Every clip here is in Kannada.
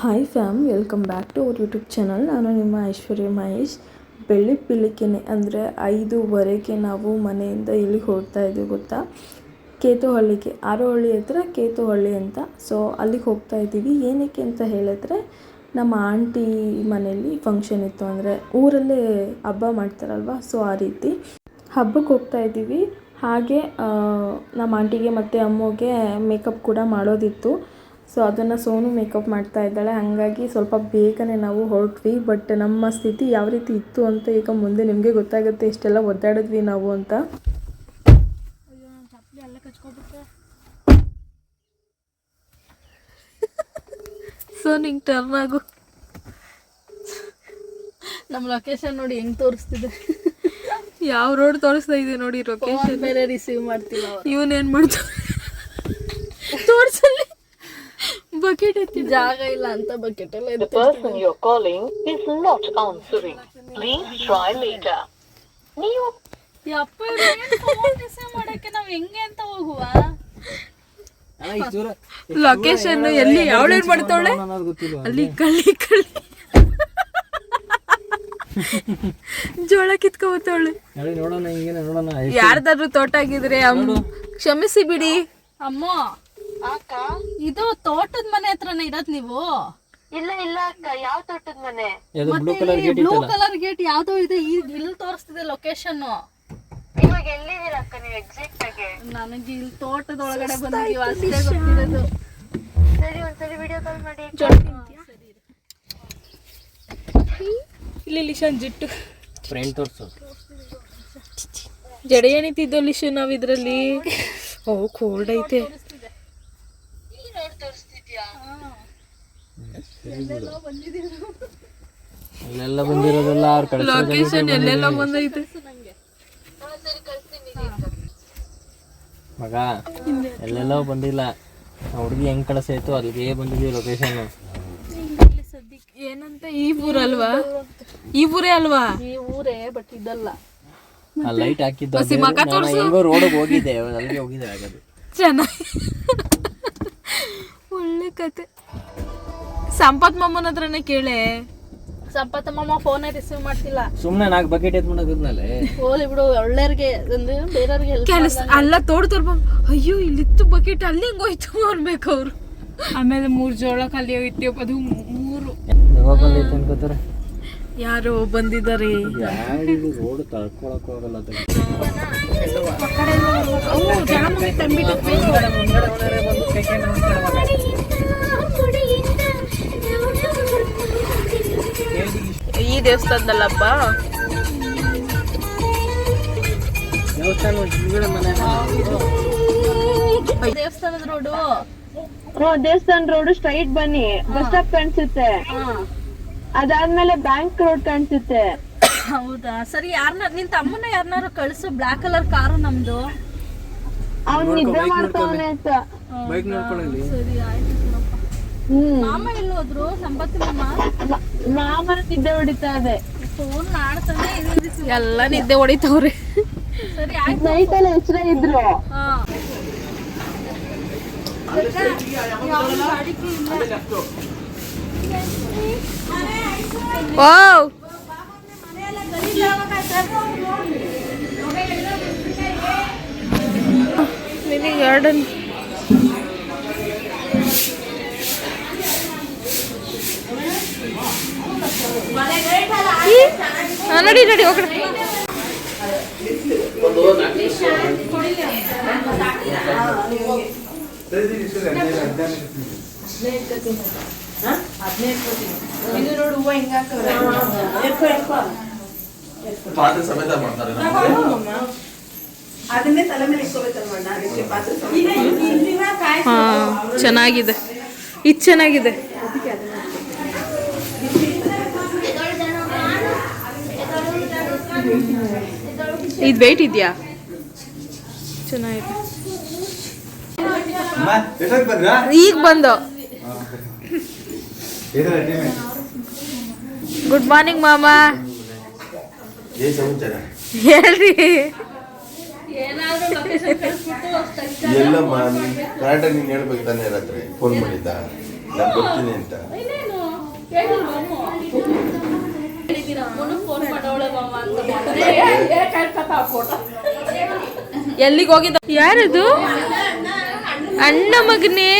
Hi fam, welcome back to our YouTube channel. ನಾನು ನಿಮ್ಮ ಐಶ್ವರ್ಯ ಮಹೇಶ್. ಬೆಳಿಗ್ಗೆನೆ ಅಂದರೆ 5:15ಕ್ಕೆ ನಾವು ಮನೆಯಿಂದ ಎಲ್ಲಿಗೆ ಹೋಗ್ತಾ ಇದ್ದೀವಿ ಗೊತ್ತಾ? ಕೇತುಹಳ್ಳಿಗೆ. ಆರೋಹಳ್ಳಿ ಹತ್ರ ಕೇತುಹಳ್ಳಿ ಅಂತ. ಸೊ ಅಲ್ಲಿಗೆ ಹೋಗ್ತಾ ಇದ್ದೀವಿ. ಏನಕ್ಕೆ ಅಂತ ಹೇಳಿದ್ರೆ, ನಮ್ಮ ಆಂಟಿ ಮನೆಯಲ್ಲಿ ಫಂಕ್ಷನ್ ಇತ್ತು. ಅಂದರೆ ಊರಲ್ಲೇ ಹಬ್ಬ ಮಾಡ್ತಾರಲ್ವ, ಸೊ ಆ ರೀತಿ ಹಬ್ಬಕ್ಕೆ ಹೋಗ್ತಾ ಇದ್ದೀವಿ. ಹಾಗೆ ನಮ್ಮ ಆಂಟಿಗೆ ಮತ್ತು ಅಮ್ಮಗೆ ಮೇಕಪ್ ಕೂಡ ಮಾಡೋದಿತ್ತು. ಸೊ ಅದನ್ನು ಸೋನು ಮೇಕಪ್ ಮಾಡ್ತಾ ಇದ್ದಾಳೆ. ಹಾಗಾಗಿ ಸ್ವಲ್ಪ ಬೇಗನೆ ನಾವು ಹೊರಟ್ವಿ. ಬಟ್ ನಮ್ಮ ಸ್ಥಿತಿ ಯಾವ ರೀತಿ ಇತ್ತು ಅಂತ ಈಗ ಮುಂದೆ ನಿಮಗೆ ಗೊತ್ತಾಗುತ್ತೆ, ಇಷ್ಟೆಲ್ಲ ಒದ್ದಾಡಿದ್ವಿ ನಾವು ಅಂತ. ಸೊ ನಿಂಗೆ ಟರ್ನ್ ಆಗು. ನಮ್ಮ ಲೊಕೇಶನ್ ನೋಡಿ ಹೆಂಗ್ ತೋರಿಸ್ತಿದೆ. ಯಾವ ರೋಡ್ ತೋರಿಸ್ತಾ ಇದೆ ನೋಡಿ ಲೊಕೇಶನ್. ಬೇರೆ ರಿಸೀವ್ ಮಾಡ್ತಿಲ್ಲ. ಇವನೇನು ಮಾಡ್ತಾನೆ ತೋರಿಸಲ್ಲಿ. ಬಕೆಟ್ ಎತ್ತಿ ಜಾಗ ಇಲ್ಲ ಅಂತ ಬಕೆಟ್ ಎಲ್ಲ The person you're calling is not answering. Please try later. ನೀವು ಯಪ್ಪ ಫೋನ್ ರಿಸೀವ್ ಮಾಡಕ್ಕೆ ನಾವ್ ಹೆಂಗೆ ಅಂತ ಹೋಗುವ? ಲೊಕೇಶನ್ ಎಲ್ಲಿ ಯಾವಳೇನ್ ಮಾಡ್ತಾವಳೆ ಅಲ್ಲಿ ಕಳ್ಳಿ ಜೋಳ ಕಿತ್ಕೋತಾವಳೆ. ಯಾರ್ದಾದ್ರು ತೋಟ ಆಗಿದ್ರೆ ಕ್ಷಮಿಸಿ ಬಿಡಿ. ಅಮ್ಮ ಇದು ತೋಟದ ಮನೆ ಹತ್ರನೇ ಇರೋದ್ ನೀವು? ಇಲ್ಲ ಇಲ್ಲ ಅಕ್ಕ, ಯಾವ ತೋಟದ ಮನೆ? ಬ್ಲೂ ಕಲರ್ ಗೇಟ್ ಯಾವ್ದೋ ಇದೆ, ಇಲ್ಲಿ ತೋರಿಸ್ತಿದೆ ಲೊಕೇಶನ್. ಇವಾಗ ಎಲ್ಲಿದ್ದೀರಾ ಅಕ್ಕ ನೀವು ಎಕ್ಸಾಕ್ಟ್ ಆಗಿ? ನನಗೆ ಇಲ್ಲಿ ತೋಟದ ಒಳಗಡೆ ಬಂದಿದೀವಿ ಅಷ್ಟೇ ಗೊತ್ತಿರೋದು. ಸರಿ ಒಂದ್ಸರಿ ವಿಡಿಯೋ ಕಾಲ್ ಮಾಡಿ. ಇಲ್ಲಿ ಲಿಶನ್ ಜಿಟ್ಟು ಫ್ರೆಂಡ್ ತೋರ್ಸು. ಜಡೆ ಏನಿತ್ತಿದ್ದೋ ಲಿಶು ನಾವ್ ಇದ್ರಲ್ಲಿ. ಓ ಕೋಲ್ಡ್ ಐತೆ. ಇಲ್ಲೆಲ್ಲ ಬಂದಿರೋದೆಲ್ಲ ಅವ್ರ ಕಡೆ ಲೊಕೇಶನ್ ಎಲ್ಲೆಲ್ಲ ಬಂದೈತೆ ಮಗ. ಎಲ್ಲೆಲ್ಲೋ ಬಂದಿಲ್ಲ. ಹುಡುಗಿ ಹೆಂಗ್ ಕಳಿಸಾಯ್ತು ಅಲ್ಲಿಗೆ ಬಂದಿದೀವಿ ಲೊಕೇಶನ್. ಏನಂತ ಈ ಊರಲ್ವಾ? ಈ ಊರೇ ಅಲ್ವಾ? ಈ ಊರೇ, ಬಟ್ ಇದಲ್ಲ. ಆ ಲೈಟ್ ಹಾಕಿದ್ದು ಹೆಂಗೋ ರೋಡಿಗೆ ಹೋಗಿದ್ದೆ, ಅಲ್ಲಿಗೆ ಹೋಗಿದ್ದೆ. ಆಗದು ಚೆನ್ನಾಗಿ ಒಳ್ಳೆ ಕತೆ. ಸಂಪತ್ ಮಾಮನ ಹತ್ರನೇ ಕೇಳೆ. ಸಂಪತ್ ಮಾಮ ಫೋನೇ ರಿಸೀವ್ ಮಾಡ್ತಿಲ್ಲ. ಸುಮ್ನೆ 4 ಬಕೆಟ್ ಎತ್ಕೊಂಡೋಗಿದ್ನಲ್ಲೇ. ಹೋಲಿ ಬಿಡು, ಒಳ್ಳೆಯವ್ರಿಗೆ ಅಂದ್ರೆ ಬೇರೆಯವ್ರಿಗೆ ಹೆಲ್ಪ್ ಕೆಲಸ ಅಲ್ಲ. ತೋಡ್ತೋರ್ಬ ಅಯ್ಯೋ ಇಲ್ಲಿತ್ತು ಬಕೆಟ್, ಅಲ್ಲಿ ಹೆಂಗೋಯ್ತು ಅನ್ಬೇಕು ಅವ್ರು. ಆಮೇಲೆ 3 ಜೋಳ ಖಾಲಿ ಹೋಯ್ತು. ಅದು 3 ಅನ್ಕೋತಾರೆ. ಯಾರೋ ಬಂದಿದ್ದಾರೆ. ರೋಡ್ ತಳ್ಕೊಳಕ್ ಹೋಗಲ್ಲ. ಈ ದೇವಸ್ಥಾನದಲ್ಲಪ್ಪ. ದೇವಸ್ಥಾನದ ರೋಡು. ದೇವಸ್ಥಾನ ರೋಡ್ ಸ್ಟ್ರೈಟ್ ಬನ್ನಿ, ಬಸ್ ಸ್ಟಾಪ್ ಕಾಣಿಸುತ್ತೆ. ಅದಾದ್ಮೇಲೆ ಬ್ಯಾಂಕ್ ರೋಡ್ ಕಾಣಿಸುತ್ತೆ. ಹೌದಾ? ಸರಿ, ನಿನ್ ತಮ್ಮನ ಯಾರನ್ನಾರು ಕಳ್ಸು. ಬ್ಲಾಕ್ ಕಲರ್ ಕಾರು ನಮ್ದು. ಅವ್ನ್ ನಿದ್ದೆ ಮಾಡ್ತಾವನೆ ಅಂತ. ಸರಿ ಆಯ್ತು. ಮಾಮ ಎಲ್ಲಿ ಹೋದ್ರು? ಸಂಪತ್ತಿ ಮಾಮನ ನಿದ್ದೆ ಹೊಡಿತಾ ಇದೆ. ಫೋನ್ ಮಾಡ್ತಾನೆ ಎಲ್ಲ ನಿದ್ದೆ ಹೊಡಿತಾವ್ರಿ. ಸರಿ ಆಯ್ತು. ನೈಟ್ ಅಲ್ಲಿ ಎಚ್ಚರ ಇದ್ರು. Wow, mini garden. ನಡಿ ನಡಿ ಹೋಗ್ರಿ. ಚೆನ್ನಾಗಿದೆ, ಇದು ಚೆನ್ನಾಗಿದೆ. ಇದು ವೆಯ್ಟ್ ಇದೆಯಾ? ಚೆನ್ನಾಗಿದೆ. ಈಗ ಬಂದು. ಗುಡ್ ಮಾರ್ನಿಂಗ್ ಮಾಮ. ಹೇಳ್ರಿ. ಏನಾದ್ರೂ ಲೊಕೇಶನ್ ಕಳಿಸ್ಬಿಟ್ಟು ಎಲ್ಲಮ್ಮ ಕರೆಕ್ಟಾಗಿ ನೀನು ಹೇಳ್ಬೇಕು ತಾನೇ ರಾತ್ರಿ ಫೋನ್ ಮಾಡಿದ್ದ ನಾನು ಬರ್ತೀನಿ ಅಂತ. ಇನ್ನೇನು ಎಲ್ಲಿಗೆ ಹೋಗಿದ್ದ? ಯಾರದು? ಅಣ್ಣ ಮಗನೇ.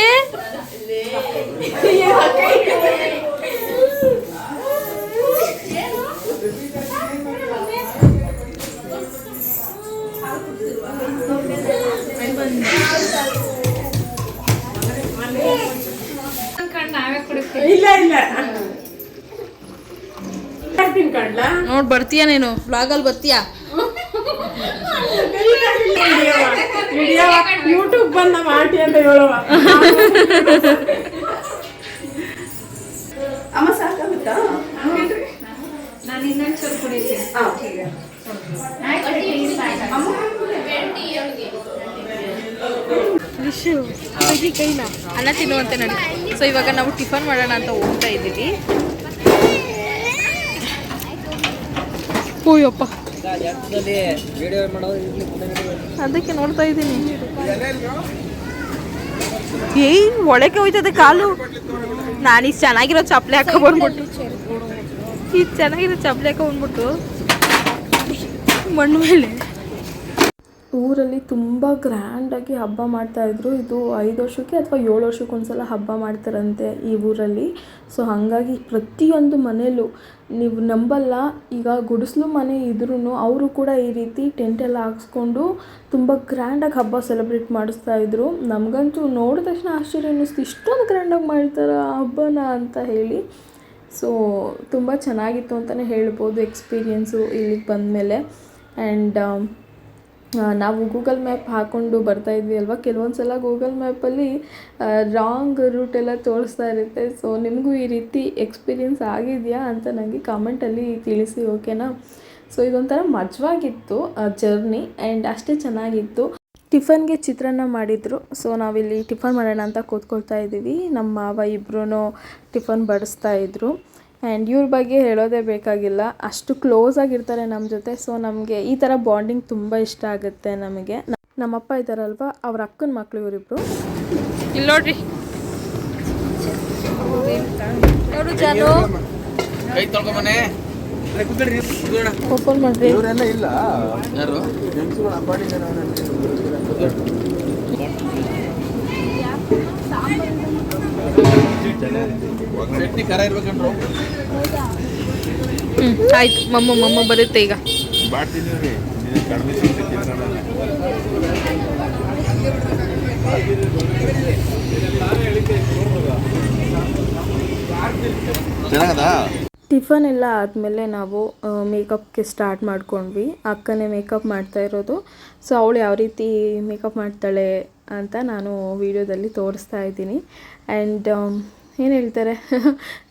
ನೋಡ್ ಬರ್ತೀಯ ನೀನು ಬ್ಲಾಗಲ್ಲಿ ಬರ್ತೀಯಾ? ಯೂಟ್ಯೂಬ್ ಬಂದ ಮಾಡಿ ಅಂತ ಹೇಳುವ ಅಮ್ಮ ಸಾಕಾಗುತ್ತಾ? ನಾನು ಇನ್ನೊಂದು ಸ್ವಲ್ಪ ಕುಡಿತೀನಿ. ಕೈನ ಅನ್ನ ತಿನ್ನುವಂತೆ ನನಗೆ. ಸೊ ಇವಾಗ ನಾವು ಟಿಫನ್ ಮಾಡೋಣ ಅಂತ ಹೋಗ್ತಾ ಇದ್ದೀವಿ. ಓಯಪ್ಪ, ಅದಕ್ಕೆ ನೋಡ್ತಾ ಇದ್ದೀನಿ. ಏಯ್ ಒಳಗೆ ಹೋಯ್ತದೆ ಕಾಲು. ನಾನು ಇಷ್ಟು ಚೆನ್ನಾಗಿರೋ ಚಪ್ಪಲಿ ಹಾಕೋ ಬಂದ್ಬಿಟ್ಟು ಮಣ್ಣು ಮೇಲೆ. ಊರಲ್ಲಿ ತುಂಬ ಗ್ರ್ಯಾಂಡಾಗಿ ಹಬ್ಬ ಮಾಡ್ತಾಯಿದ್ರು. ಇದು 5 ವರ್ಷಕ್ಕೆ ಅಥವಾ 7 ವರ್ಷಕ್ಕೊಂದ್ಸಲ ಹಬ್ಬ ಮಾಡ್ತಾರಂತೆ ಈ ಊರಲ್ಲಿ. ಸೊ ಹಾಗಾಗಿ ಪ್ರತಿಯೊಂದು ಮನೇಲೂ ನೀವು ನಂಬಲ್ಲ, ಈಗ ಗುಡಿಸ್ಲು ಮನೆ ಇದ್ರೂ ಅವರು ಕೂಡ ಈ ರೀತಿ ಟೆಂಟೆಲ್ಲ ಹಾಕ್ಸ್ಕೊಂಡು ತುಂಬ ಗ್ರ್ಯಾಂಡಾಗಿ ಹಬ್ಬ ಸೆಲೆಬ್ರೇಟ್ ಮಾಡಿಸ್ತಾಯಿದ್ರು. ನಮಗಂತೂ ನೋಡಿದ ತಕ್ಷಣ ಆಶ್ಚರ್ಯ ಅನ್ನಿಸ್ತು, ಇಷ್ಟೊಂದು ಗ್ರ್ಯಾಂಡಾಗಿ ಮಾಡ್ತಾರೆ ಹಬ್ಬನ ಅಂತ ಹೇಳಿ. ಸೊ ತುಂಬ ಚೆನ್ನಾಗಿತ್ತು ಅಂತಲೇ ಹೇಳ್ಬೋದು ಎಕ್ಸ್ಪೀರಿಯೆನ್ಸು ಇಲ್ಲಿಗೆ ಬಂದಮೇಲೆ. ಆ್ಯಂಡ್ ನಾವು ಗೂಗಲ್ ಮ್ಯಾಪ್ ಹಾಕ್ಕೊಂಡು ಬರ್ತಾಯಿದ್ವಿ ಅಲ್ವಾ, ಕೆಲವೊಂದು ಸಲ ಗೂಗಲ್ ಮ್ಯಾಪಲ್ಲಿ ರಾಂಗ್ ರೂಟೆಲ್ಲ ತೋರಿಸ್ತಾ ಇರುತ್ತೆ. ಸೊ ನಿಮಗೂ ಈ ರೀತಿ ಎಕ್ಸ್ಪೀರಿಯೆನ್ಸ್ ಆಗಿದೆಯಾ ಅಂತ ನನಗೆ ಕಾಮೆಂಟಲ್ಲಿ ತಿಳಿಸಿ, ಓಕೆನಾ? ಸೊ ಇದೊಂಥರ ಮಜವಾಗಿತ್ತು ಜರ್ನಿ, ಆ್ಯಂಡ್ ಅಷ್ಟೇ ಚೆನ್ನಾಗಿತ್ತು. ಟಿಫನ್ಗೆ ಚಿತ್ರಾನ್ನ ಮಾಡಿದರು. ಸೊ ನಾವಿಲ್ಲಿ ಟಿಫನ್ ಮಾಡೋಣ ಅಂತ ಕೂತ್ಕೊಳ್ತಾ ಇದ್ದೀವಿ. ನಮ್ಮ ಮಾವ ಇಬ್ಬರೂ ಟಿಫನ್ ಬಡಿಸ್ತಾಯಿದ್ರು. ಆ್ಯಂಡ್ ಇವ್ರ ಬಗ್ಗೆ ಹೇಳೋದೇ ಬೇಕಾಗಿಲ್ಲ, ಅಷ್ಟು ಕ್ಲೋಸ್ ಆಗಿರ್ತಾರೆ ನಮ್ಮ ಜೊತೆ. ಸೊ ನಮಗೆ ಈ ಥರ ಬಾಂಡಿಂಗ್ ತುಂಬ ಇಷ್ಟ ಆಗುತ್ತೆ ನಮಗೆ. ನಮ್ಮಪ್ಪ ಇದ್ದಾರಲ್ವ, ಅವ್ರ ಅಕ್ಕನ ಮಕ್ಕಳು ಇವರಿಬ್ರು. ಇಲ್ಲಿ ನೋಡ್ರಿ, ನೋಡು ಜಾನು, ಓಪನ್ ಮಾಡ್ರಿ. ಆಯ್ತು, ಮಮ್ಮ ಬರುತ್ತೆ ಈಗ. ಟಿಫನ್ ಎಲ್ಲ ಆದಮೇಲೆ ನಾವು ಮೇಕಪ್ಗೆ ಸ್ಟಾರ್ಟ್ ಮಾಡ್ಕೊಂಡ್ವಿ. ಅಕ್ಕನೇ ಮೇಕಪ್ ಮಾಡ್ತಾ ಇರೋದು. ಸೊ ಅವಳು ಯಾವ ರೀತಿ ಮೇಕಪ್ ಮಾಡ್ತಾಳೆ ಅಂತ ನಾನು ವಿಡಿಯೋದಲ್ಲಿ ತೋರಿಸ್ತಾ ಇದ್ದೀನಿ. ಆ್ಯಂಡ್ ಏನು ಹೇಳ್ತಾರೆ,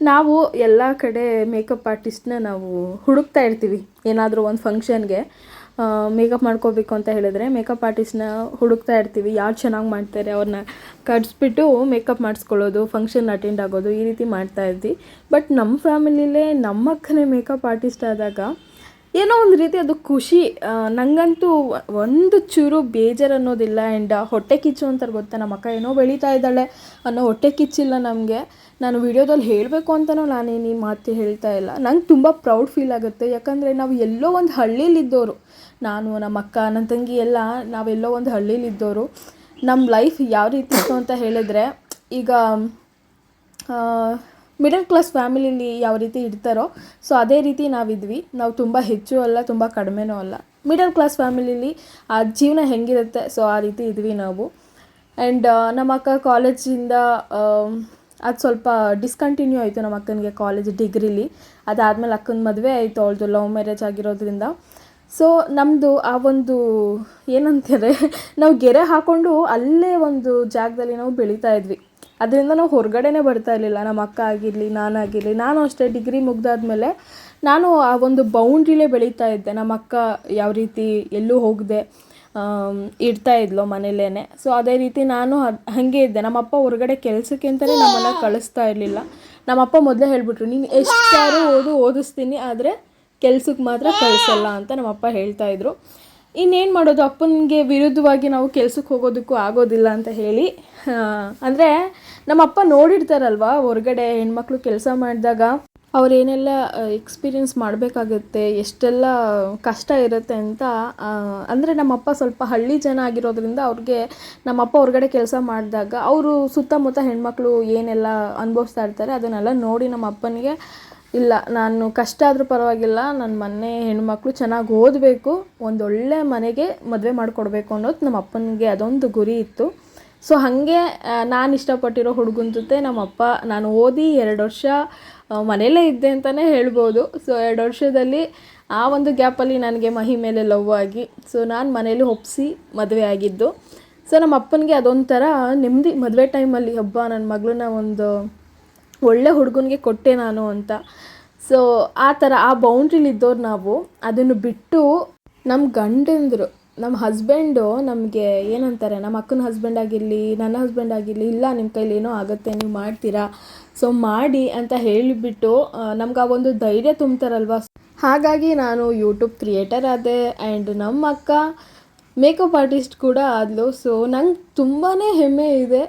ನಾವು ಎಲ್ಲ ಕಡೆ ಮೇಕಪ್ ಆರ್ಟಿಸ್ಟ್ನ ನಾವು ಹುಡುಕ್ತಾ ಇರ್ತೀವಿ. ಏನಾದರೂ ಒಂದು ಫಂಕ್ಷನ್ಗೆ ಮೇಕಪ್ ಮಾಡ್ಕೋಬೇಕು ಅಂತ ಹೇಳಿದ್ರೆ ಮೇಕಪ್ ಆರ್ಟಿಸ್ಟ್ನ ಹುಡುಕ್ತಾ ಇರ್ತೀವಿ. ಯಾರು ಚೆನ್ನಾಗಿ ಮಾಡ್ತಾರೆ ಅವ್ರನ್ನ ಕರೆಸ್ಬಿಟ್ಟು ಮೇಕಪ್ ಮಾಡಿಸ್ಕೊಳ್ಳೋದು, ಫಂಕ್ಷನ್ ಅಟೆಂಡ್ ಆಗೋದು, ಈ ರೀತಿ ಮಾಡ್ತಾಯಿದ್ವಿ. ಬಟ್ ನಮ್ಮ ಫ್ಯಾಮಿಲಿಲೇ ನಮ್ಮ ಅಕ್ಕನೇ ಮೇಕಪ್ ಆರ್ಟಿಸ್ಟ್ ಆದಾಗ ಏನೋ ಒಂದು ರೀತಿ ಅದು ಖುಷಿ. ನನಗಂತೂ ಒಂದು ಚೂರು ಬೇಜಾರು ಅನ್ನೋದಿಲ್ಲ. ಆ್ಯಂಡ್ ಹೊಟ್ಟೆ ಕಿಚ್ಚು ಅಂತಾರೆ ಗೊತ್ತಾ, ನಮ್ಮ ಅಕ್ಕ ಏನೋ ಬೆಳೀತಾ ಇದ್ದಾಳೆ ಅನ್ನೋ ಹೊಟ್ಟೆ ಕಿಚ್ಚಿಲ್ಲ ನಮಗೆ. ನಾನು ವಿಡಿಯೋದಲ್ಲಿ ಹೇಳಬೇಕು ಅಂತಲೂ ನಾನೇನು ಈ ಮಾತು ಹೇಳ್ತಾ ಇಲ್ಲ. ನಂಗೆ ತುಂಬ ಪ್ರೌಡ್ ಫೀಲ್ ಆಗುತ್ತೆ. ಯಾಕಂದರೆ ನಾವು ಎಲ್ಲೋ ಒಂದು ಹಳ್ಳಿಲಿದ್ದವರು, ನಾನು ನಮ್ಮ ಅಕ್ಕ ನನ್ನ ತಂಗಿ ಎಲ್ಲ ನಾವೆಲ್ಲೋ ಒಂದು ಹಳ್ಳಿಲಿದ್ದವರು. ನಮ್ಮ ಲೈಫ್ ಯಾವ ರೀತಿ ಇತ್ತು ಅಂತ ಹೇಳಿದ್ರೆ, ಈಗ ಮಿಡಲ್ ಕ್ಲಾಸ್ ಫ್ಯಾಮಿಲಿಲಿ ಯಾವ ರೀತಿ ಇರ್ತಾರೋ ಸೊ ಅದೇ ರೀತಿ ನಾವಿದ್ವಿ. ನಾವು ತುಂಬ ಹೆಚ್ಚು ಅಲ್ಲ, ತುಂಬ ಕಡಿಮೆನೂ ಅಲ್ಲ. ಮಿಡಲ್ ಕ್ಲಾಸ್ ಫ್ಯಾಮಿಲಿಲಿ ಆ ಜೀವನ ಹೆಂಗಿರುತ್ತೆ ಸೊ ಆ ರೀತಿ ಇದ್ವಿ ನಾವು. ಆ್ಯಂಡ್ ನಮ್ಮ ಅಕ್ಕ ಕಾಲೇಜಿಂದ ಅದು ಸ್ವಲ್ಪ ಡಿಸ್ಕಂಟಿನ್ಯೂ ಆಯಿತು ನಮ್ಮ ಅಕ್ಕನಿಗೆ ಕಾಲೇಜ್ ಡಿಗ್ರಿಲಿ. ಅದಾದಮೇಲೆ ಅಕ್ಕನ ಮದುವೆ ಆಯಿತು, ಅವಳದು ಲವ್ ಮ್ಯಾರೇಜ್ ಆಗಿರೋದ್ರಿಂದ. ಸೊ ನಮ್ಮದು ಆ ಒಂದು ಏನಂತಾರೆ, ನಾವು ಗೆರೆ ಹಾಕ್ಕೊಂಡು ಅಲ್ಲೇ ಒಂದು ಜಾಗದಲ್ಲಿ ನಾವು ಬೆಳೀತಾ ಇದ್ವಿ. ಅದರಿಂದ ನಾವು ಹೊರಗಡೆನೇ ಬರ್ತಾ ಇರಲಿಲ್ಲ. ನಮ್ಮ ಅಕ್ಕ ಆಗಿರಲಿ, ನಾನಾಗಿರಲಿ. ನಾನು ಅಷ್ಟೇ ಡಿಗ್ರಿ ಮುಗ್ದಾದ್ಮೇಲೆ ನಾನು ಆ ಒಂದು ಬೌಂಡ್ರಿಲೇ ಬೆಳೀತಾ ಇದ್ದೆ. ನಮ್ಮ ಅಕ್ಕ ಯಾವ ರೀತಿ ಎಲ್ಲೂ ಹೋಗದೆ ಇಡ್ತಾ ಇದ್ಲೋ ಮನೇಲೇ, ಸೊ ಅದೇ ರೀತಿ ನಾನು ಹಾಗೆ ಇದ್ದೆ. ನಮ್ಮಪ್ಪ ಹೊರಗಡೆ ಕೆಲಸಕ್ಕೆ ಅಂತಲೇ ನಮ್ಮನ್ನು ಕಳಿಸ್ತಾ ಇರಲಿಲ್ಲ. ನಮ್ಮಪ್ಪ ಮೊದಲೇ ಹೇಳಿಬಿಟ್ರು, ನೀನು ಎಷ್ಟಾರು ಓದಿಸ್ತೀನಿ, ಆದರೆ ಕೆಲ್ಸಕ್ಕೆ ಮಾತ್ರ ಕಳಿಸಲ್ಲ ಅಂತ ನಮ್ಮಪ್ಪ ಹೇಳ್ತಾಯಿದ್ರು. ಇನ್ನೇನು ಮಾಡೋದು, ಅಪ್ಪನಿಗೆ ವಿರುದ್ಧವಾಗಿ ನಾವು ಕೆಲ್ಸಕ್ಕೆ ಹೋಗೋದಕ್ಕೂ ಆಗೋದಿಲ್ಲ ಅಂತ ಹೇಳಿ, ಅಂದರೆ ನಮ್ಮಪ್ಪ ನೋಡಿರ್ತಾರಲ್ವ ಹೊರಗಡೆ ಹೆಣ್ಮಕ್ಳು ಕೆಲಸ ಮಾಡಿದಾಗ ಅವರೇನೆಲ್ಲ ಎಕ್ಸ್ಪೀರಿಯೆನ್ಸ್ ಮಾಡಬೇಕಾಗುತ್ತೆ, ಎಷ್ಟೆಲ್ಲ ಕಷ್ಟ ಇರುತ್ತೆ ಅಂತ. ಅಂದರೆ ನಮ್ಮಪ್ಪ ಸ್ವಲ್ಪ ಹಳ್ಳಿ ಜನ ಆಗಿರೋದ್ರಿಂದ ಅವ್ರಿಗೆ ನಮ್ಮಪ್ಪ ಹೊರಗಡೆ ಕೆಲಸ ಮಾಡಿದಾಗ ಅವರು ಸುತ್ತಮುತ್ತ ಹೆಣ್ಮಕ್ಳು ಏನೆಲ್ಲ ಅನುಭವಿಸ್ತಾ ಇರ್ತಾರೆ ಅದನ್ನೆಲ್ಲ ನೋಡಿ ನಮ್ಮ ಅಪ್ಪನಿಗೆ ಇಲ್ಲ, ನಾನು ಕಷ್ಟ ಆದರೂ ಪರವಾಗಿಲ್ಲ, ನನ್ನ ಮನೆ ಹೆಣ್ಮಕ್ಳು ಚೆನ್ನಾಗಿ ಓದಬೇಕು, ಒಂದೊಳ್ಳೆ ಮನೆಗೆ ಮದುವೆ ಮಾಡಿಕೊಡ್ಬೇಕು ಅನ್ನೋದು ನಮ್ಮ ಅಪ್ಪನಿಗೆ ಅದೊಂದು ಗುರಿ ಇತ್ತು. ಸೊ ಹಾಗೆ ನಾನು ಇಷ್ಟಪಟ್ಟಿರೋ ಹುಡುಗನ ಜೊತೆ ನಮ್ಮಪ್ಪ ನಾನು ಓದಿ 2 ವರ್ಷ ಮನೆಯಲ್ಲೇ ಇದ್ದೆ ಅಂತಲೇ ಹೇಳ್ಬೋದು. ಸೊ 2 ವರ್ಷದಲ್ಲಿ ಆ ಒಂದು ಗ್ಯಾಪಲ್ಲಿ ನನಗೆ ಮಹಿ ಮೇಲೆ ಲವ್ ಆಗಿ ಸೊ ನಾನು ಮನೇಲಿ ಒಪ್ಪಿಸಿ ಮದುವೆ ಆಗಿದ್ದು. ಸೊ ನಮ್ಮ ಅಪ್ಪನಿಗೆ ಅದೊಂಥರ ನೆಮ್ಮದಿ ಮದುವೆ ಟೈಮಲ್ಲಿ, ಹಬ್ಬ ನನ್ನ ಮಗಳನ್ನ ಒಂದು ಒಳ್ಳೆ ಹುಡುಗನಿಗೆ ಕೊಟ್ಟೆ ನಾನು ಅಂತ. ಸೊ ಆ ಥರ ಆ ಬೌಂಡ್ರಿಲಿದ್ದವ್ರು ನಾವು. ಅದನ್ನು ಬಿಟ್ಟು ನಮ್ಮ ಗಂಡಂದರು, ನಮ್ಮ ಹಸ್ಬೆಂಡು ನಮಗೆ ಏನಂತಾರೆ, ನಮ್ಮ ಅಕ್ಕನ ಹಸ್ಬೆಂಡ್ ಆಗಿರಲಿ, ನನ್ನ ಹಸ್ಬೆಂಡ್ ಆಗಿರಲಿ, ಇಲ್ಲ ನಿಮ್ಮ ಕೈಲಿ ಏನೋ ಆಗುತ್ತೆ, ನೀವು ಮಾಡ್ತೀರಾ, ಸೊ ಮಾಡಿ ಅಂತ ಹೇಳಿಬಿಟ್ಟು ನಮ್ಗೆ ಆ ಒಂದು ಧೈರ್ಯ ತುಂಬ್ತಾರಲ್ವ. ಹಾಗಾಗಿ ನಾನು ಯೂಟ್ಯೂಬ್ ಕ್ರಿಯೇಟರ್ ಆದೆ ಆ್ಯಂಡ್ ನಮ್ಮ ಅಕ್ಕ ಮೇಕಪ್ ಆರ್ಟಿಸ್ಟ್ ಕೂಡ ಆದಳು. ಸೊ ನಂಗೆ ತುಂಬಾ ಹೆಮ್ಮೆ ಇದೆ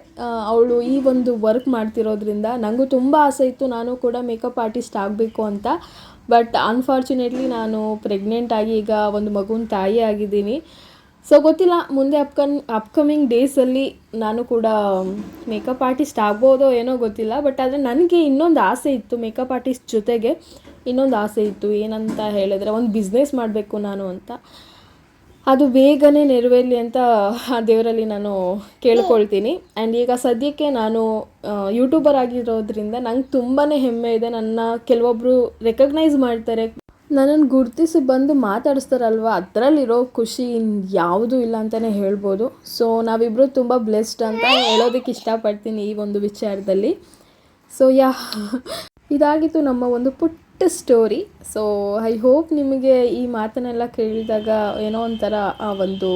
ಅವಳು ಈ ಒಂದು ವರ್ಕ್ ಮಾಡ್ತಿರೋದ್ರಿಂದ. ನನಗೂ ತುಂಬ ಆಸೆ ಇತ್ತು ನಾನು ಕೂಡ ಮೇಕಪ್ ಆರ್ಟಿಸ್ಟ್ ಆಗಬೇಕು ಅಂತ. ಬಟ್ ಅನ್ಫಾರ್ಚುನೇಟ್ಲಿ ನಾನು ಪ್ರೆಗ್ನೆಂಟ್ ಆಗಿ ಈಗ ಒಂದು ಮಗುವಿನ ತಾಯಿ ಆಗಿದ್ದೀನಿ. ಸೊ ಗೊತ್ತಿಲ್ಲ ಮುಂದೆ ಅಪ್ಕಮಿಂಗ್ ಡೇಸಲ್ಲಿ ನಾನು ಕೂಡ ಮೇಕಪ್ ಆರ್ಟಿಸ್ಟ್ ಆಗ್ಬೋದೋ ಏನೋ ಗೊತ್ತಿಲ್ಲ. ಬಟ್ ಆದರೆ ನನಗೆ ಇನ್ನೊಂದು ಆಸೆ ಇತ್ತು, ಮೇಕಪ್ ಆರ್ಟಿಸ್ಟ್ ಜೊತೆಗೆ ಇನ್ನೊಂದು ಆಸೆ ಇತ್ತು. ಏನಂತ ಹೇಳಿದ್ರೆ ಒಂದು ಬಿಸ್ನೆಸ್ ಮಾಡಬೇಕು ನಾನು ಅಂತ. ಅದು ಬೇಗನೆ ನೆರವೇರಲಿ ಅಂತ ಆ ದೇವರಲ್ಲಿ ನಾನು ಕೇಳ್ಕೊಳ್ತೀನಿ. ಆ್ಯಂಡ್ ಈಗ ಸದ್ಯಕ್ಕೆ ನಾನು ಯೂಟ್ಯೂಬರ್ ಆಗಿರೋದ್ರಿಂದ ನಂಗೆ ತುಂಬಾ ಹೆಮ್ಮೆ ಇದೆ. ನನ್ನ ಕೆಲವೊಬ್ಬರು ರೆಕಗ್ನೈಸ್ ಮಾಡ್ತಾರೆ, ನನ್ನನ್ನು ಗುರುತಿಸಿ ಬಂದು ಮಾತಾಡಿಸ್ತಾರಲ್ವ, ಅದರಲ್ಲಿರೋ ಖುಷಿ ಯಾವುದೂ ಇಲ್ಲ ಅಂತಲೇ ಹೇಳ್ಬೋದು. ಸೊ ನಾವಿಬ್ಬರು ತುಂಬ ಬ್ಲೆಸ್ಡ್ ಅಂತ ಹೇಳೋದಕ್ಕೆ ಇಷ್ಟಪಡ್ತೀನಿ ಈ ಒಂದು ವಿಚಾರದಲ್ಲಿ. ಸೊ ಇದಾಗಿತ್ತು ನಮ್ಮ ಒಂದು ಪುಟ್ಟ ಸ್ಟೋರಿ. ಸೊ ಐ ಹೋಪ್ ನಿಮಗೆ ಈ ಮಾತನ್ನೆಲ್ಲ ಕೇಳಿದಾಗ ಏನೋ ಒಂಥರ ಒಂದು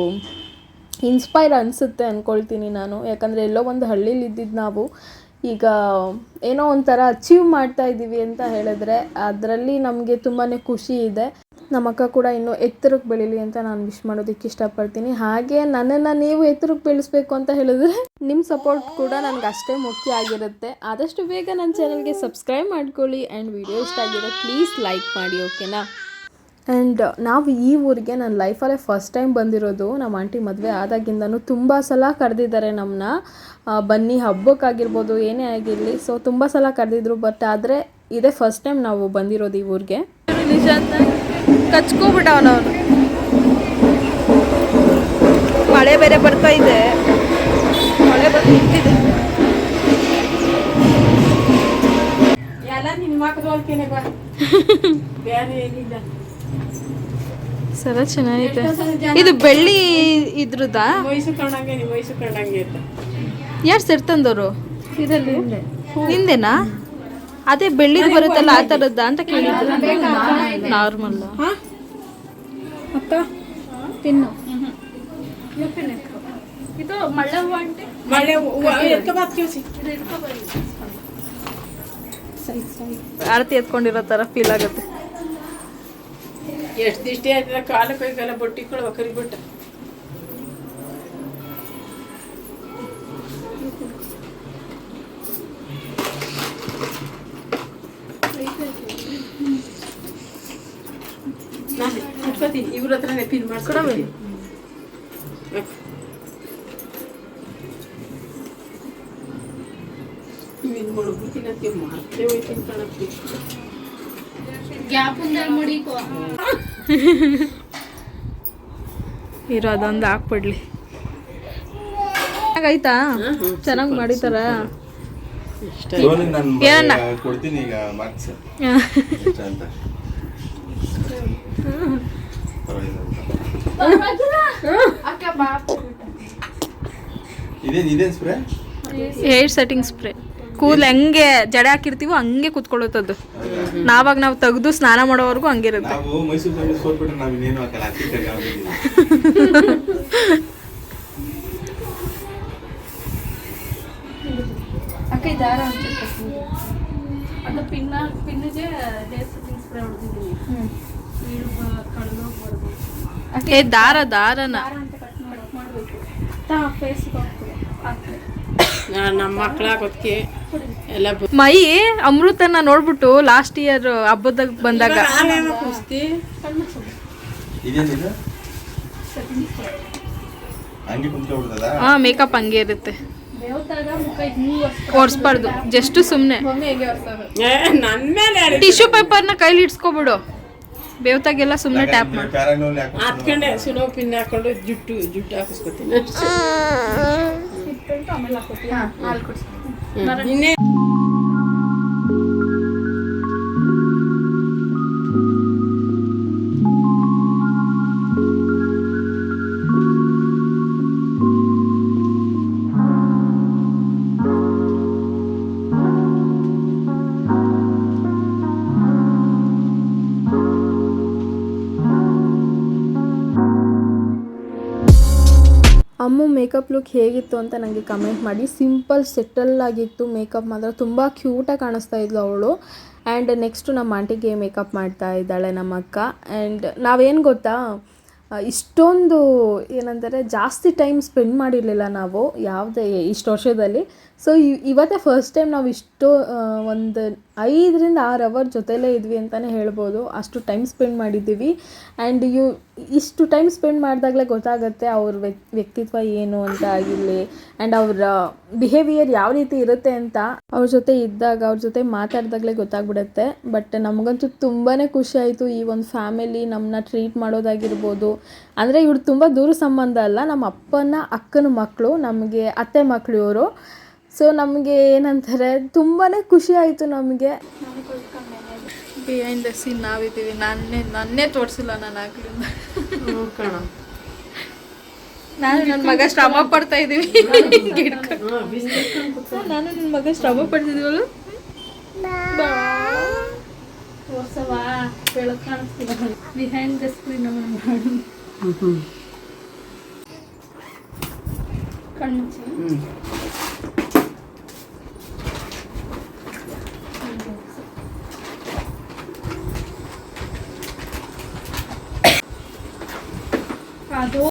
ಇನ್ಸ್ಪೈರ್ ಅನಿಸುತ್ತೆ ಅಂದ್ಕೊಳ್ತೀನಿ ನಾನು. ಯಾಕಂದರೆ ಎಲ್ಲೋ ಒಂದು ಹಳ್ಳೀಲಿ ಇದ್ದಿದ್ದು ನಾವು ಈಗ ಏನೋ ಒಂಥರ ಅಚೀವ್ ಮಾಡ್ತಾ ಇದ್ದೀವಿ ಅಂತ ಹೇಳಿದ್ರೆ ಅದರಲ್ಲಿ ನಮಗೆ ತುಂಬಾ ಖುಷಿ ಇದೆ. ನಮ್ಮ ಅಕ್ಕ ಕೂಡ ಇನ್ನೂ ಎತ್ತರಕ್ಕೆ ಬೆಳೀಲಿ ಅಂತ ನಾನು ವಿಶ್ ಮಾಡೋದಕ್ಕೆ ಇಷ್ಟಪಡ್ತೀನಿ. ಹಾಗೆ ನನ್ನನ್ನು ನೀವು ಎತ್ತರಕ್ಕೆ ಬೆಳೆಸ್ಬೇಕು ಅಂತ ಹೇಳಿದ್ರೆ ನಿಮ್ಮ ಸಪೋರ್ಟ್ ಕೂಡ ನನಗೆ ಅಷ್ಟೇ ಮುಖ್ಯ ಆಗಿರುತ್ತೆ. ಆದಷ್ಟು ಬೇಗ ನನ್ನ ಚಾನಲ್ಗೆ ಸಬ್ಸ್ಕ್ರೈಬ್ ಮಾಡ್ಕೊಳ್ಳಿ ಆ್ಯಂಡ್ ವಿಡಿಯೋ ಇಷ್ಟ ಆಗಿದೆ ಪ್ಲೀಸ್ ಲೈಕ್ ಮಾಡಿ, ಓಕೆನಾ. ಆ್ಯಂಡ್ ನಾವು ಈ ಊರಿಗೆ ನನ್ನ ಲೈಫಲ್ಲೇ ಫಸ್ಟ್ ಟೈಮ್ ಬಂದಿರೋದು. ನಮ್ಮ ಆಂಟಿ ಮದುವೆ ಆದಾಗಿಂದನೂ ತುಂಬ ಸಲ ಕರೆದಿದ್ದಾರೆ ನಮ್ಮನ್ನ, ಬನ್ನಿ ಹಬ್ಬಕ್ಕಾಗಿರ್ಬೋದು ಏನೇ ಆಗಿರಲಿ. ಸೊ ತುಂಬ ಸಲ ಕರೆದಿದ್ರು, ಬಟ್ ಆದರೆ ಇದೇ ಫಸ್ಟ್ ಟೈಮ್ ನಾವು ಬಂದಿರೋದು ಈ ಊರಿಗೆ. ನಿಜ ಅಂತ ಕಚ್ಕೋಬಿಟ್ಟವನವನು. ಮಳೆ ಬೇರೆ ಬರ್ತಾ ಇದೆ, ಮಳೆ ಬಂದು ನಿಂತಿದೆ. ಸರ ಚೆನ್ನಾಗಿದೆ. ಇದು ಬೆಳ್ಳಿ ಇದ್ರದ್ದಾ? ಯಾರು ಸೆಟ್ ತಂದವರು? ನಿಂದೇನಾ? ಅದೇ ಬೆಳ್ಳಿದು ಬರುತ್ತಲ್ಲ ಆ ಥರದ್ದ ಅಂತ ಕೇಳಿದ್ರು. ನಾರ್ಮಲ್ ಅಕ್ಕ ತಿನ್ನು. ಇದು ಮಳೆ ಹೂವು ಆಂಟಿ, ಆರತಿ ಎತ್ಕೊಂಡಿರೋ ಥರ ಫೀಲ್ ಆಗುತ್ತೆ. ಎಷ್ಟು ದಿಷ್ಟೇ ಆಯ್ತದ ಕಾಲ ಕೈಗೆಲ್ಲ ಬೊಟ್ಟಿಗಳು ಕರಿ ಬಿಟ್ಟ ಇವ್ರ ಹತ್ರನೇ ಪಿನ್ ಮಾಡ್ಕೊಡವಿ. ಇವಿನ್ ಮುಳುಗ್ಬಿಡ್ತೀನಂತೆ ಮಾತೇ ಹೋಯ್ತೀನಿ ಕಾಣತ್ತಿ. ಇರೋ ಅದೊಂದು ಹಾಕ್ಬಿಡ್ಲಿ. ಆಯ್ತಾ? ಚೆನ್ನಾಗಿ ಮಾಡಿತಾರ. ಏನನ್ನ ಕೊಡ್ತೀನಿ ಈಗ ಮಾರ್ಕ್ಸ್ ಅಂತ. ಇದೇನ್ ಸ್ಪ್ರೇ? Hair setting spray. ಕೂದಲು ಹೆಂಗೆ ಜಡೆ ಹಾಕಿರ್ತೀವೋ ಹಂಗೆ ಕೂತ್ಕೊಳ್ಳುತ್ತದು. ನಾವು ತೆಗೆದು ಸ್ನಾನ ಮಾಡೋವರೆಗೂ ಹಂಗಿರುತ್ತೆ. ನಾವು ಮೈಸೂರು ಸೋತ್ಬಿಟ್ರೆ ನಾವು ಇನ್ನೇನು ಹಾಕಲ್ಲ. ಅಕ್ಕ ಈ ದಾರ ಅದು ಪಿನ್ನಿಗೆ ಹೇರ್ ಸೆಟ್ಟಿಂಗ್ ಸ್ಪ್ರೇ ಹೊಡೆದಿದ್ದೀನಿ. ದಾರನ ಅಂತ ಕಟ್ ಮಾಡಬೇಕು. ಫೇಸ್ಗೆ ಹಾಕ್ತೀನಿ. ನಮ್ಮ ಮಕ್ಕಳಾಗೋದಕ್ಕೆ ಎಲ್ಲ ಮೈ ಅಮೃತನ ನೋಡ್ಬಿಟ್ಟು ಲಾಸ್ಟ್ ಇಯರ್ ಹಬ್ಬದಾಗ ಬಂದಾಗ ಕುಸ್ತಿ ಇದೇನಿದು ಹಂಗೆ ಕುಂತ್ಕೊಬಿಡ್ತದ ಮೇಕಪ್ ಹಂಗೆ ಇರುತ್ತೆ ಒರ್ಸ್ಬಾರ್ದು ಜಸ್ಟ್ ಸುಮ್ಮನೆ ನನ್ ಮೇಲೆ ಟಿಶ್ಯೂ ಪೇಪರ್ನ ಕೈಲಿ ಇಡ್ಸ್ಕೊಬಿಡು ಬೇವ್ತಾಗೆಲ್ಲ ಸುಮ್ಮನೆ ಟ್ಯಾಪ್ ಮಾಡಿ ಪ್ಯಾರಾನೋಲ್ ಹಾಕ್ಕೊಂಡೆ ಸುನೋ ಪಿನ್ ಹಾಕೊಂಡು ಜುಟ್ಟು ಹಾಕಿಸ್ಕೊತೀನಿ ಇನ್ನೇ ಅಮ್ಮು ಮೇಕಪ್ ಲುಕ್ ಹೇಗಿತ್ತು ಅಂತ ನನಗೆ ಕಮೆಂಟ್ ಮಾಡಿ. ಸಿಂಪಲ್ ಸೆಟಲ್ ಆಗಿತ್ತು ಮೇಕಪ್, ಮಾತ್ರ ತುಂಬ ಕ್ಯೂಟಾಗಿ ಕಾಣಿಸ್ತಾ ಇದ್ಲು ಅವಳು. ಆ್ಯಂಡ್ ನೆಕ್ಸ್ಟು ನಮ್ಮ ಆಂಟಿಗೆ ಮೇಕಪ್ ಮಾಡ್ತಾ ಇದ್ದಾಳೆ ನಮ್ಮ ಅಕ್ಕ. ಆ್ಯಂಡ್ ನಾವೇನು ಗೊತ್ತಾ, ಇಷ್ಟೊಂದು ಏನಂದರೆ ಜಾಸ್ತಿ ಟೈಮ್ ಸ್ಪೆಂಡ್ ಮಾಡಿರಲಿಲ್ಲ ನಾವು ಯಾವುದೇ ಇಷ್ಟು ವರ್ಷದಲ್ಲಿ. ಸೊ ಇವತ್ತೇ ಫಸ್ಟ್ ಟೈಮ್ ನಾವು ಇಷ್ಟು ಒಂದು 5-6 ಅವರ್ ಜೊತೆಲೇ ಇದ್ವಿ ಅಂತಲೇ ಹೇಳ್ಬೋದು. ಅಷ್ಟು ಟೈಮ್ ಸ್ಪೆಂಡ್ ಮಾಡಿದ್ದೀವಿ. ಆ್ಯಂಡ್ ಇಷ್ಟು ಟೈಮ್ ಸ್ಪೆಂಡ್ ಮಾಡಿದಾಗಲೇ ಗೊತ್ತಾಗುತ್ತೆ ಅವ್ರ ವ್ಯಕ್ತಿತ್ವ ಏನು ಅಂತ ಆಗಿರಲಿ, ಆ್ಯಂಡ್ ಅವರ ಬಿಹೇವಿಯರ್ ಯಾವ ರೀತಿ ಇರುತ್ತೆ ಅಂತ ಅವ್ರ ಜೊತೆ ಇದ್ದಾಗ, ಅವ್ರ ಜೊತೆ ಮಾತಾಡಿದಾಗಲೇ ಗೊತ್ತಾಗ್ಬಿಡುತ್ತೆ. ಬಟ್ ನಮಗಂತೂ ತುಂಬಾ ಖುಷಿ ಆಯಿತು. ಈ ಒಂದು ಫ್ಯಾಮಿಲಿ ನಮ್ಮನ್ನ ಟ್ರೀಟ್ ಮಾಡೋದಾಗಿರ್ಬೋದು. ಅಂದರೆ ಇವ್ರು ತುಂಬ ದೂರ ಸಂಬಂಧ ಅಲ್ಲ, ನಮ್ಮ ಅಪ್ಪನ ಅಕ್ಕನ ಮಕ್ಕಳು, ನಮಗೆ ಅತ್ತೆ ಮಕ್ಕಳು ಇವರು. ಸೊ ನಮಗೆ ಏನಂತಾರೆ ತುಂಬಾ ಖುಷಿ ಆಯಿತು ನಮಗೆ. ಬಿಹೈಂಡ್ ದ ಸೀನ್ ನಾವಿದ್ದೀವಿ. ನನ್ನೇ ತೋರಿಸಿಲ್ಲ ನಾನು ಆಗ್ಲಿಂದ. ನಾನು ನನ್ನ ಮಗ ಶ್ರಮ ಪಡ್ತಾ ಇದ್ದೀವಿ. ನಾನು ನನ್ನ ಮಗ ಶ್ರಮ ಪಡ್ತಿದ್ದೀವಲ್ಲ. ಬಿಹೈಂಡ್ ದ ಸ್ಕ್ರೀನ್ ಕಣ್ಮುಚ್ಚಿ. ಅದು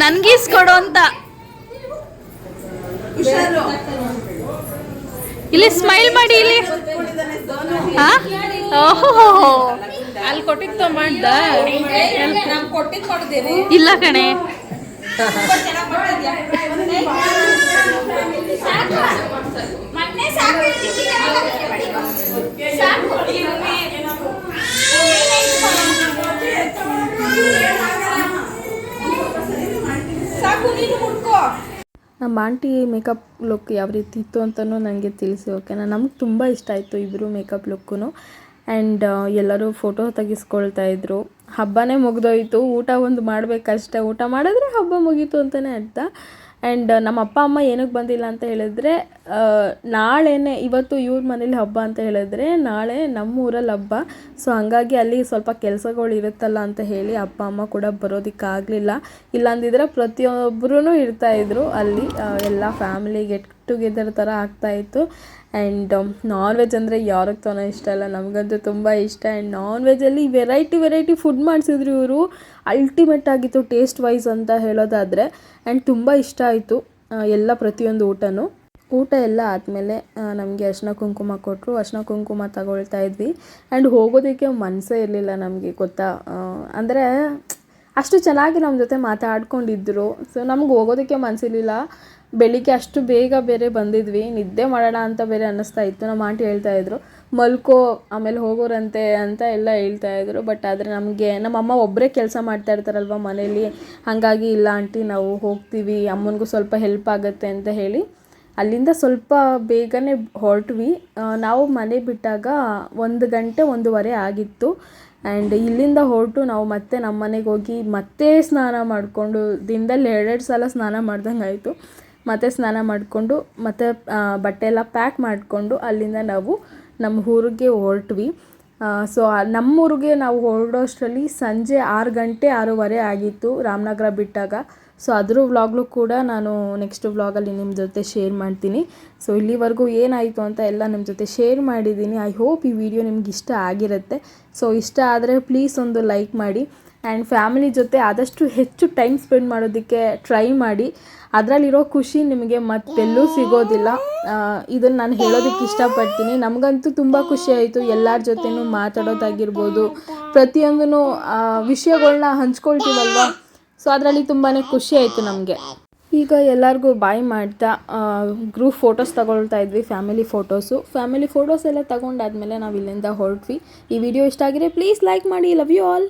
ನನ್ಗೀಸ್ಕೊಡು ಅಂತ ಇಲ್ಲಿ ಸ್ಮೈಲ್ ಮಾಡಿ. ಇಲ್ಲಿ ಓಹೋ ಅಲ್ಲಿ ಕೊಟ್ಟಿತ್ತು ಮಾಡ್ದ ಇಲ್ಲ ಕಣೆ. ನಮ್ಮ ಆಂಟಿ ಮೇಕಪ್ ಲುಕ್ ಯಾವ ರೀತಿ ಇತ್ತು ಅಂತಲೂ ನನಗೆ ತಿಳಿಸಿ. ಓಕೆನಾ, ನಮ್ಗೆ ತುಂಬ ಇಷ್ಟ ಆಯಿತು ಇಬ್ಬರು ಮೇಕಪ್ ಲುಕ್ಕೂ. ಆ್ಯಂಡ್ ಎಲ್ಲರೂ ಫೋಟೋ ತೆಗಿಸ್ಕೊಳ್ತಾ ಇದ್ರು. ಹಬ್ಬನೇ ಮುಗಿದೋಯ್ತು, ಊಟ ಒಂದು ಮಾಡಬೇಕಷ್ಟೆ. ಊಟ ಮಾಡಿದ್ರೆ ಹಬ್ಬ ಮುಗೀತು ಅಂತಲೇ ಅರ್ಥ. ಆ್ಯಂಡ್ ನಮ್ಮ ಅಪ್ಪ ಅಮ್ಮ ಏನಕ್ಕೆ ಬಂದಿಲ್ಲ ಅಂತ ಹೇಳಿದ್ರೆ, ನಾಳೆನೇ, ಇವತ್ತು ಇವ್ರ ಮನೇಲಿ ಹಬ್ಬ ಅಂತ ಹೇಳಿದ್ರೆ ನಾಳೆ ನಮ್ಮ ಊರಲ್ಲಿ ಹಬ್ಬ. ಸೊ ಹಾಗಾಗಿ ಅಲ್ಲಿ ಸ್ವಲ್ಪ ಕೆಲಸಗಳು ಇರುತ್ತಲ್ಲ ಅಂತ ಹೇಳಿ ಅಪ್ಪ ಅಮ್ಮ ಕೂಡ ಬರೋದಕ್ಕಾಗಲಿಲ್ಲ. ಇಲ್ಲಾಂದಿದ್ರೆ ಪ್ರತಿಯೊಬ್ಬರೂ ಇರ್ತಾಯಿದ್ರು ಅಲ್ಲಿ. ಎಲ್ಲ ಫ್ಯಾಮಿಲಿ ಗೆಟ್ ಟುಗೆದರ್ ಥರ ಆಗ್ತಾಯಿತ್ತು. ಆ್ಯಂಡ್ ನಾನ್ ವೆಜ್ ಅಂದರೆ ಯಾರಿಗೆ ತಾನೇ ಇಷ್ಟ ಇಲ್ಲ, ನಮಗಂತೂ ತುಂಬ ಇಷ್ಟ. ಆ್ಯಂಡ್ ನಾನ್ ವೆಜ್ಜಲ್ಲಿ ವೆರೈಟಿ ಫುಡ್ ಮಾಡಿಸಿದ್ರು ಇವರು. ಅಲ್ಟಿಮೇಟ್ ಆಗಿತ್ತು ಟೇಸ್ಟ್ ವೈಸ್ ಅಂತ ಹೇಳೋದಾದರೆ. ಆ್ಯಂಡ್ ತುಂಬ ಇಷ್ಟ ಆಯಿತು ಎಲ್ಲ ಪ್ರತಿಯೊಂದು ಊಟ ಎಲ್ಲ ಆದಮೇಲೆ ನಮಗೆ ಅರಿಶಿನ ಕುಂಕುಮ ಕೊಟ್ಟರು. ಅರಿಶಿನ ಕುಂಕುಮ ತಗೊಳ್ತಾ ಇದ್ವಿ. ಆ್ಯಂಡ್ ಹೋಗೋದಕ್ಕೆ ಮನಸ್ಸೇ ಇರಲಿಲ್ಲ ನಮಗೆ, ಗೊತ್ತಾ. ಅಂದರೆ ಅಷ್ಟು ಚೆನ್ನಾಗಿ ನಮ್ಮ ಜೊತೆ ಮಾತಾಡ್ಕೊಂಡಿದ್ರು. ಸೊ ನಮ್ಗೆ ಹೋಗೋದಕ್ಕೆ ಮನಸ್ಸಿರಲಿಲ್ಲ. ಬೆಳಿಗ್ಗೆ ಅಷ್ಟು ಬೇಗ ಬೇರೆ ಬಂದಿದ್ವಿ, ನಿದ್ದೆ ಮಾಡೋಣ ಅಂತ ಬೇರೆ ಅನ್ನಿಸ್ತಾ ಇತ್ತು. ನಮ್ಮ ಆಂಟಿ ಹೇಳ್ತಾಯಿದ್ರು ಮಲ್ಕೋ ಆಮೇಲೆ ಹೋಗೋರಂತೆ ಅಂತ ಎಲ್ಲ ಹೇಳ್ತಾಯಿದ್ರು. ಬಟ್ ಆದರೆ ನಮಗೆ ನಮ್ಮಮ್ಮ ಒಬ್ಬರೇ ಕೆಲಸ ಮಾಡ್ತಾ ಇರ್ತಾರಲ್ವ ಮನೇಲಿ, ಹಾಗಾಗಿ ಇಲ್ಲ ಆಂಟಿ ನಾವು ಹೋಗ್ತೀವಿ, ಅಮ್ಮನಿಗೂ ಸ್ವಲ್ಪ ಹೆಲ್ಪ್ ಆಗುತ್ತೆ ಅಂತ ಹೇಳಿ ಅಲ್ಲಿಂದ ಸ್ವಲ್ಪ ಬೇಗನೆ ಹೊರಟ್ವಿ. ನಾವು ಮನೆ ಬಿಟ್ಟಾಗ 1 ಗಂಟೆ 1:15 ಆಗಿತ್ತು. ಆ್ಯಂಡ್ ಇಲ್ಲಿಂದ ಹೊರಟು ನಾವು ಮತ್ತೆ ನಮ್ಮ ಮನೆಗೆ ಹೋಗಿ ಮತ್ತೆ ಸ್ನಾನ ಮಾಡಿಕೊಂಡು, ದಿನದಲ್ಲಿ 2 ಸಲ ಸ್ನಾನ ಮಾಡ್ದಂಗೆ ಆಯಿತು. ಮತ್ತೆ ಸ್ನಾನ ಮಾಡಿಕೊಂಡು ಮತ್ತೆ ಬಟ್ಟೆ ಎಲ್ಲ ಪ್ಯಾಕ್ ಮಾಡಿಕೊಂಡು ಅಲ್ಲಿಂದ ನಾವು ನಮ್ಮ ಊರಿಗೆ ಹೊರಟ್ವಿ. ಸೊ ನಮ್ಮೂರಿಗೆ ನಾವು ಹೊರಡೋಷ್ಟರಲ್ಲಿ ಸಂಜೆ 6 ಗಂಟೆ 6:15 ಆಗಿತ್ತು ರಾಮನಗರ ಬಿಟ್ಟಾಗ. ಸೊ ಅದ್ರ ವ್ಲಾಗ್ಲು ಕೂಡ ನಾನು ನೆಕ್ಸ್ಟ್ ವ್ಲಾಗಲ್ಲಿ ನಿಮ್ಮ ಜೊತೆ ಶೇರ್ ಮಾಡ್ತೀನಿ. ಸೊ ಇಲ್ಲಿವರೆಗೂ ಏನಾಯಿತು ಅಂತ ಎಲ್ಲ ನಿಮ್ಮ ಜೊತೆ ಶೇರ್ ಮಾಡಿದ್ದೀನಿ. ಐ ಹೋಪ್ ಈ ವಿಡಿಯೋ ನಿಮ್ಗೆ ಇಷ್ಟ ಆಗಿರುತ್ತೆ. ಸೊ ಇಷ್ಟ ಆದರೆ ಪ್ಲೀಸ್ ಒಂದು ಲೈಕ್ ಮಾಡಿ ಆ್ಯಂಡ್ ಫ್ಯಾಮಿಲಿ ಜೊತೆ ಆದಷ್ಟು ಹೆಚ್ಚು ಟೈಮ್ ಸ್ಪೆಂಡ್ ಮಾಡೋದಕ್ಕೆ ಟ್ರೈ ಮಾಡಿ. ಅದರಲ್ಲಿರೋ ಖುಷಿ ನಿಮಗೆ ಮತ್ತೆಲ್ಲೂ ಸಿಗೋದಿಲ್ಲ. ಇದನ್ನು ನಾನು ಹೇಳೋದಕ್ಕೆ ಇಷ್ಟಪಡ್ತೀನಿ. ನಮಗಂತೂ ತುಂಬ ಖುಷಿ ಆಯಿತು ಎಲ್ಲರ ಜೊತೆನೂ ಮಾತಾಡೋದಾಗಿರ್ಬೋದು, ಪ್ರತಿಯೊಂದೂ ವಿಷಯಗಳನ್ನ ಹಂಚ್ಕೊಳ್ತೀವಲ್ವ. ಸೊ ಅದರಲ್ಲಿ ತುಂಬಾ ಖುಷಿ ಆಯಿತು ನಮಗೆ. ಈಗ ಎಲ್ಲರಿಗೂ ಬಾಯ್ ಮಾಡ್ತಾ ಗ್ರೂಪ್ ಫೋಟೋಸ್ ತಗೊಳ್ತಾ ಇದ್ವಿ, ಫ್ಯಾಮಿಲಿ ಫೋಟೋಸ್ ಎಲ್ಲ ತಗೊಂಡಾದ್ಮೇಲೆ ನಾವು ಇಲ್ಲಿಂದ ಹೊರಟ್ವಿ. ಈ ವಿಡಿಯೋ ಇಷ್ಟ ಆಗಿದ್ರೆ ಪ್ಲೀಸ್ ಲೈಕ್ ಮಾಡಿ. Love you all.